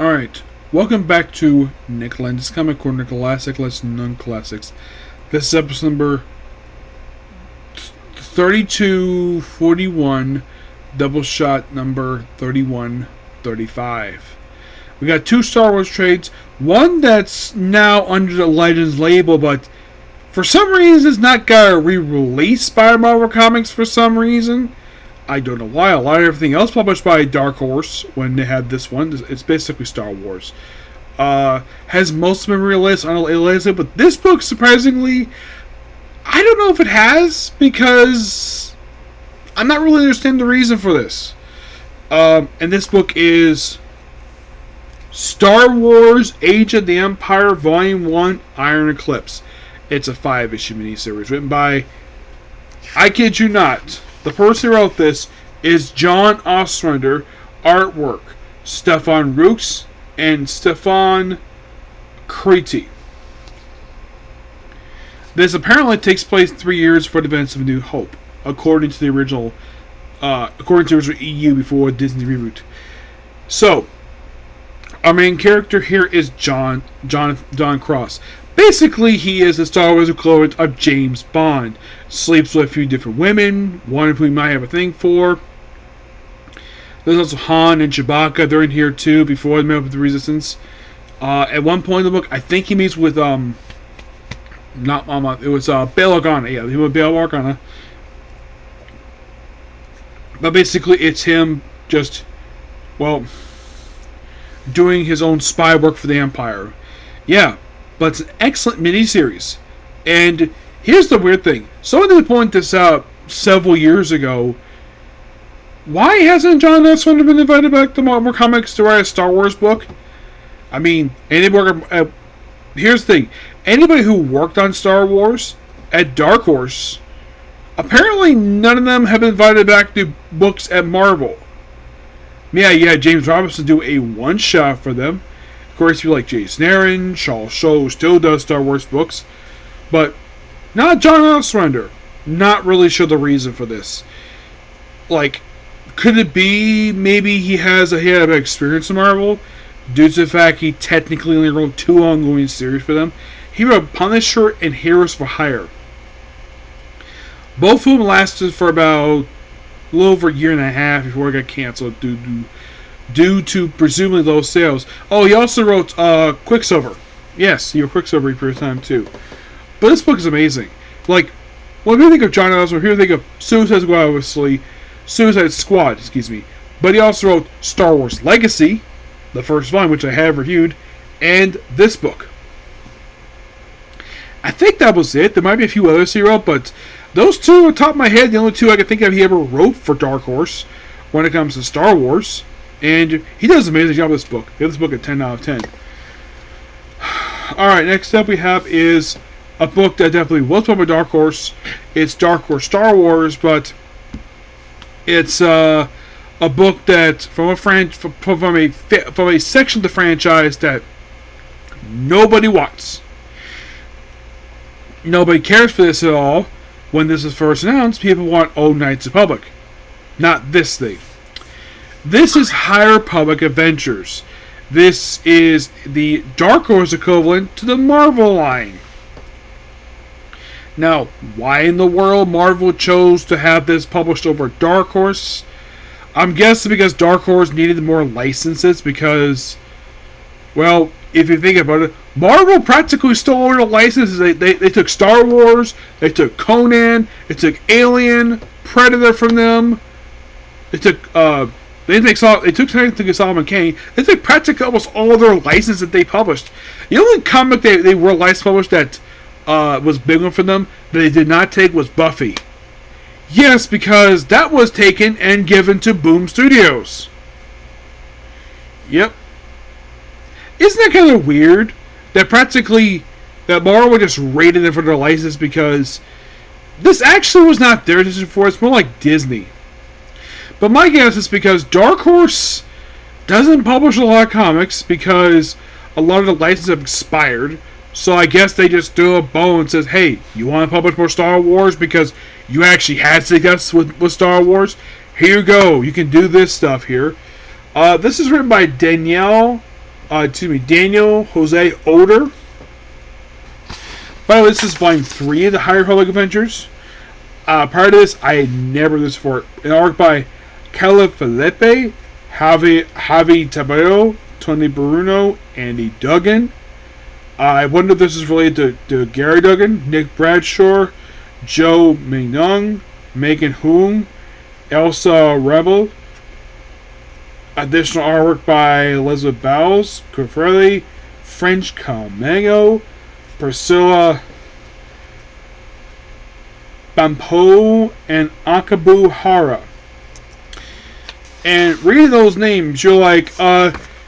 Alright, welcome back to Nick Lenz Comic Corner Classic Less Non-Classics. This is episode number 3241, Doubleshot number 3135. We got two Star Wars trades, one that's now under the Legends label, but for some reason it's not got a re-release by Marvel Comics for some reason. I don't know why. A lot of everything else published by Dark Horse, when they had this one, it's basically Star Wars. Has most been released on a laser, but this book, surprisingly, I don't know if it has, because I'm not really understanding the reason for this. And this book is Star Wars Age of the Empire Volume 1 Iron Eclipse. It's a 5-issue miniseries written by, I kid you not, the person who wrote this is John Ostrander. Artwork, Stefan Rooks and Stefan Kreti. This apparently takes place 3 years before the events of A New Hope, according to the original EU before Disney reboot. So, our main character here is John Cross. Basically, he is the Star Wars equivalent of James Bond. Sleeps with a few different women, one of whom he might have a thing for. There's also Han and Chewbacca. They're in here too before the middle of the Resistance. At one point in the book, I think he meets with it was Bail Organa. Yeah, he was Bail Organa. But basically, it's him just, doing his own spy work for the Empire. Yeah, but it's an excellent miniseries. And here's the weird thing. Someone did point this out several years ago. Why hasn't John Ostrander been invited back to Marvel Comics to write a Star Wars book? I mean, here's the thing. Anybody who worked on Star Wars at Dark Horse, apparently none of them have been invited back to books at Marvel. Yeah, James Robinson do a one-shot for them. Of course, people like Jason Aaron, Charles Shaw still does Star Wars books. But not John Ostrander. Not really sure the reason for this. Could it be maybe he had experience in Marvel, due to the fact he technically only wrote 2 ongoing series for them? He wrote Punisher and Heroes for Hire. Both of them lasted for about a little over a year and a half before it got canceled due to presumably low sales. Oh, he also wrote Quicksilver. Yes, he wrote Quicksilver for a time too. But this book is amazing. When you think of John Ostrander, you think of Suicide Squad, But he also wrote Star Wars Legacy, the first volume, which I have reviewed, and this book. I think that was it. There might be a few others he wrote, but those two, on top of my head, the only two I can think of he ever wrote for Dark Horse when it comes to Star Wars. And he does an amazing job with this book. Give this book a 10 out of 10. Alright, next up we have is a book that definitely was published by Dark Horse. It's Dark Horse Star Wars, but it's a book that from a section of the franchise that nobody wants. Nobody cares for this at all. When this is first announced, people want Old Knights Republic. Not this thing. This is High Republic Adventures. This is the Dark Horse equivalent to the Marvel line. Now, why in the world Marvel chose to have this published over Dark Horse? I'm guessing because Dark Horse needed more licenses because, if you think about it, Marvel practically stole all the licenses. They took Star Wars, they took Conan, they took Alien, Predator from them. They took Solomon Kane. They took practically almost all their licenses that they published. The only comic they were license published that was big one for them that they did not take was Buffy. Yes, because that was taken and given to Boom Studios. Yep. Isn't that kind of weird that Marvel just rated them for their license, because this actually was not their decision for it. It's more like Disney. But my guess is because Dark Horse doesn't publish a lot of comics because a lot of the licenses have expired. So I guess they just threw a bone and says, hey, you want to publish more Star Wars because you actually had success with Star Wars? Here you go. You can do this stuff here. This is written by Danielle Daniel Jose Oder. By the way, this is volume 3 of the High Republic Adventures. Prior to this, I had never read this before. An arc by Carla Felipe, Javi Tabeo, Tony Bruno, Andy Duggan. I wonder if this is related to Gary Duggan, Nick Bradshaw, Joe Minung, Megan Hoong, Elsa Rebel. Additional artwork by Elizabeth Bowles, Cofrelli, French Camego, Priscilla Bampo, and Akabu Hara. And reading those names, you're like,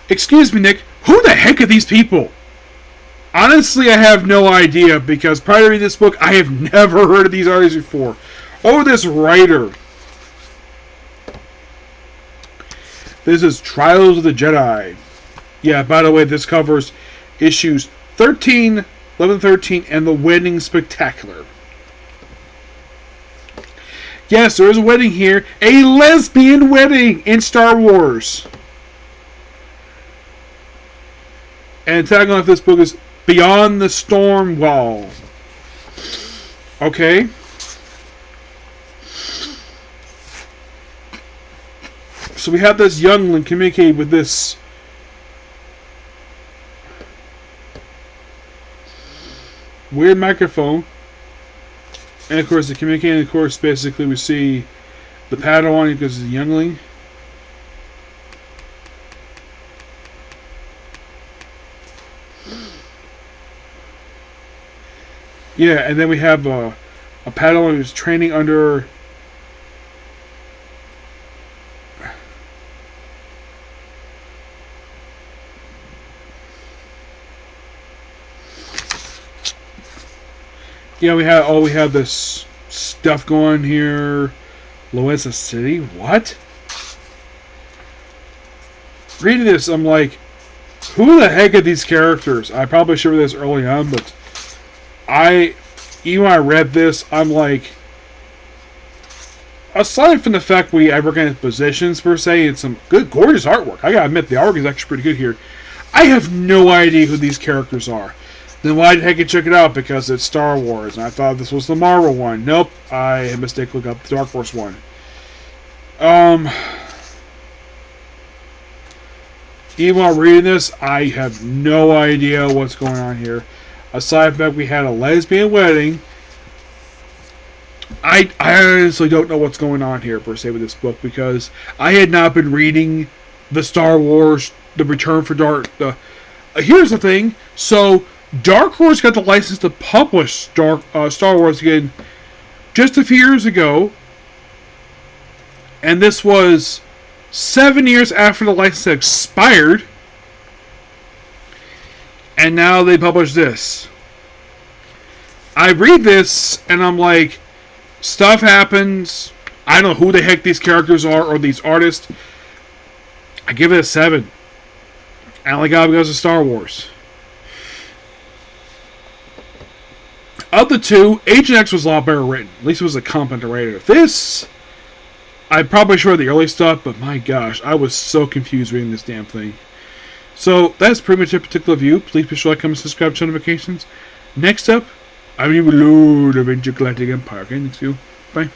excuse me, Nick, who the heck are these people? Honestly, I have no idea, because prior to reading this book, I have never heard of these artists before. Or this writer. This is Trials of the Jedi. Yeah, by the way, this covers issues 13, 11, 13, and The Wedding Spectacular. Yes, there is a wedding here. A lesbian wedding in Star Wars. And the tagline of this book is Beyond the Storm Wall. Okay. So we have this youngling communicate with this weird microphone. And of course, the communicating, of course, basically we see the Padawan because it's a youngling. Yeah, and then we have a Padawan who's training under yeah, we have this stuff going here. Loesa City? What? Reading this, I'm like, who the heck are these characters? I probably should read this early on, but even when I read this, I'm like, aside from the fact I recognize positions per se, it's some good, gorgeous artwork. I gotta admit, the artwork is actually pretty good here. I have no idea who these characters are. Then why the heck I check it out? Because it's Star Wars, and I thought this was the Marvel one. Nope, I had mistakenly looked up the Dark Horse one. Even while reading this, I have no idea what's going on here. Aside from the fact we had a lesbian wedding, I honestly don't know what's going on here, per se, with this book, because I had not been reading the Star Wars, the Return for Dark. Here's the thing, so Dark Horse got the license to publish Star Wars again just a few years ago, and this was 7 years after the license had expired, and now they publish this. I read this, and I'm like, stuff happens. I don't know who the heck these characters are or these artists. I give it a 7. I only got it because of Star Wars. Of the two, Agent X was a lot better written. At least it was a competent writer. This, I probably should read the early stuff, but my gosh, I was so confused reading this damn thing. So, that's pretty much a particular view. Please be sure to like, comment, subscribe, turn notifications. Next up, I'm your Lord of Intergalactic Empire. Okay, next view. Bye.